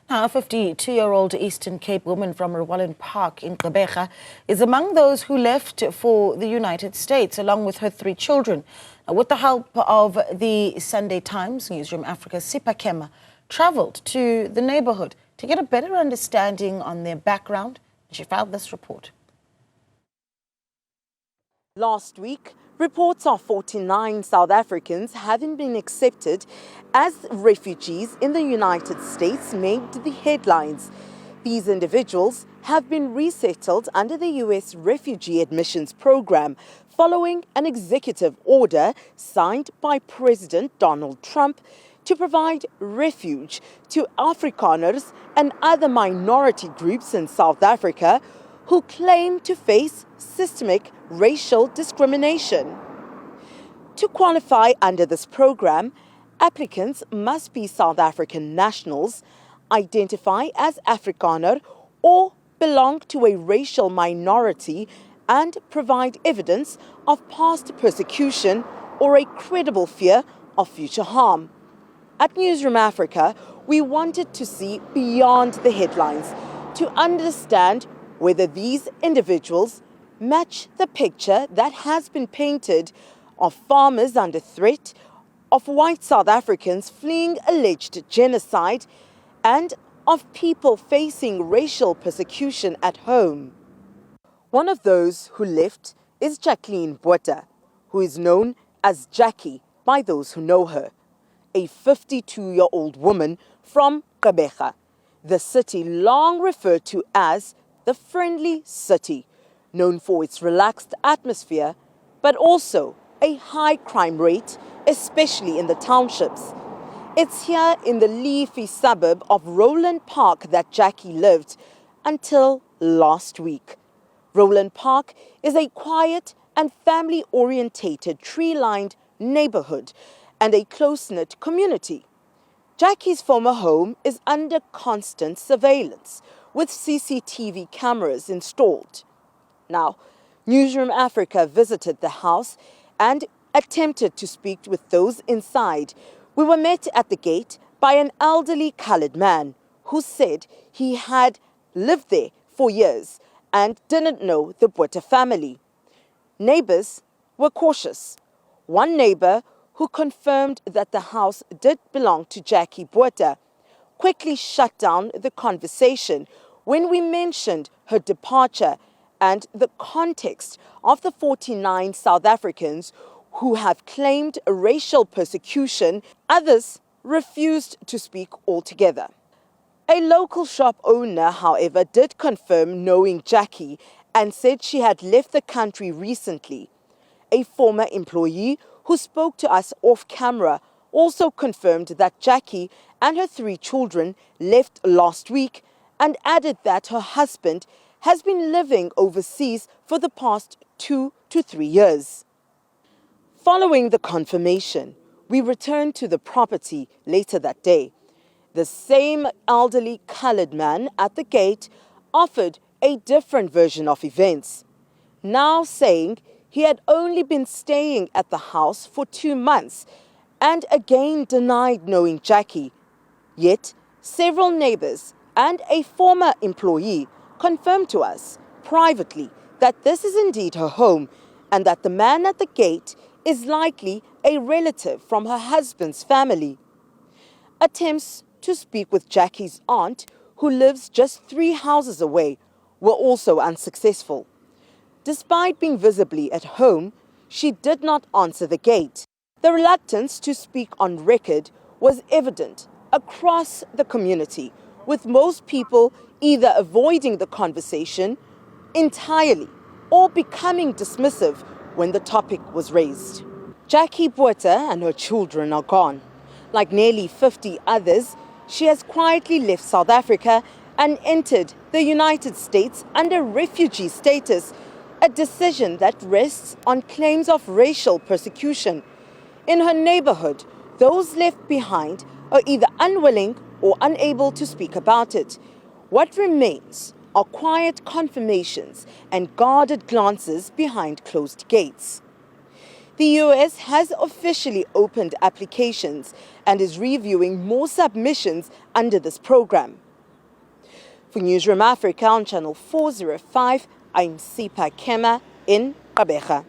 Now, a 52-year-old Eastern Cape woman from Rowallan Park in Gqeberha is among those who left for the United States, along with her 3 children. Now, with the help of the Sunday Times, Newzroom Afrika's Sipha Kema travelled to the neighbourhood to get a better understanding on their background. She filed this report. Last week, reports of 49 South Africans having been accepted as refugees in the United States made the headlines. These individuals have been resettled under the U.S. Refugee Admissions Program following an executive order signed by President Donald Trump to provide refuge to Afrikaners and other minority groups in South Africa who claim to face systemic racial discrimination. To qualify under this program, applicants must be South African nationals, identify as Afrikaner, or belong to a racial minority and provide evidence of past persecution or a credible fear of future harm. At Newzroom Afrika, we wanted to see beyond the headlines to understand whether these individuals match the picture that has been painted of farmers under threat, of white South Africans fleeing alleged genocide, and of people facing racial persecution at home. One of those who left is Gqeberha, who is known as Jackie by those who know her, a 52-year-old woman from Gqeberha, the city long referred to as the Friendly City, known for its relaxed atmosphere, but also a high crime rate, especially in the townships. It's here in the leafy suburb of Rowallan Park that Jackie lived until last week. Rowallan Park is a quiet and family-orientated tree-lined neighbourhood and a close-knit community. Jackie's former home is under constant surveillance, with CCTV cameras installed. Now, Newzroom Afrika visited the house and attempted to speak with those inside. We were met at the gate by an elderly coloured man who said he had lived there for years and didn't know the Gqeberha family. Neighbours were cautious. One neighbour, who confirmed that the house did belong to Gqeberha, quickly shut down the conversation when we mentioned her departure and the context of the 49 South Africans who have claimed racial persecution. Others refused to speak altogether. A local shop owner, however, did confirm knowing Jackie and said she had left the country recently. A former employee who spoke to us off camera also confirmed that Jackie and her 3 children left last week and added that her husband has been living overseas for the past 2 to 3 years. Following the confirmation, we returned to the property later that day. The same elderly coloured man at the gate offered a different version of events, now saying he had only been staying at the house for 2 months and again denied knowing Jackie. Yet, several neighbours and a former employee confirmed to us privately that this is indeed her home and that the man at the gate is likely a relative from her husband's family. Attempts to speak with Jackie's aunt, who lives just 3 houses away, were also unsuccessful. Despite being visibly at home, she did not answer the gate. The reluctance to speak on record was evident across the community, with most people either avoiding the conversation entirely or becoming dismissive when the topic was raised. Gqeberha and her children are gone. Like nearly 50 others, she has quietly left South Africa and entered the United States under refugee status, a decision that rests on claims of racial persecution. In her neighbourhood, those left behind are either unwilling or unable to speak about it. What remains are quiet confirmations and guarded glances behind closed gates. The US has officially opened applications and is reviewing more submissions under this program. For Newzroom Afrika on Channel 405, I'm Sipha Kema in Gqeberha.